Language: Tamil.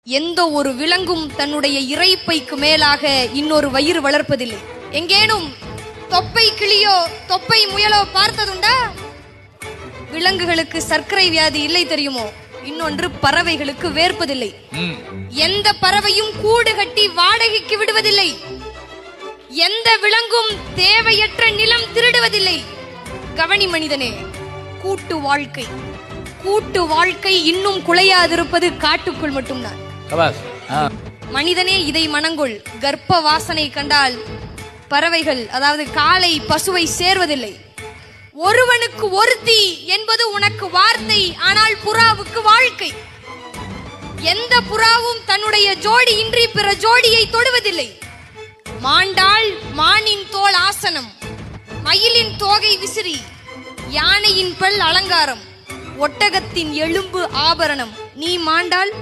எந்த ஒரு விலங்கும் தன்னுடைய இறைப்பைக்கு மேலாக இன்னொரு வயிறு வளர்ப்பதில்லை. எங்கேனும் தொப்பை கிளியோ தொப்பை முயலோ பார்த்ததுண்டா? விலங்குகளுக்கு சர்க்கரை வியாதி இல்லை தெரியுமோ? இன்னொன்று, பறவைகளுக்கு வேர்ப்பதில்லை. எந்த பறவையும் கூடு கட்டி வாடகைக்கு விடுவதில்லை. எந்த விலங்கும் தேவையற்ற நிலம் திருடுவதில்லை. கவனி மனிதனே, கூட்டு வாழ்க்கை கூட்டு வாழ்க்கை இன்னும் குலையாதிருப்பது காட்டுக்குள் மட்டும்தான். மனிதனே இதை மனங்கொள். கர்ப்ப வாசனை கண்டால் பறவைகள், அதாவது காளை பசுவை சேர்வதில்லை. ஒருவனுக்கு ஒருத்தி என்பது உனக்கு வார்த்தை, ஆனால் புறாவுக்கு வாழ்க்கை. எந்த புறாவும் தன்னுடைய ஜோடி இன்றி பிற ஜோடியை தொடுவதில்லை. மாண்டால் மானின் தோல் ஆசனம், மயிலின் தோகை விசிறி, யானையின் பல் அலங்காரம், ஒட்டகத்தின் எலும்பு ஆபரணம். நீ மாண்டால்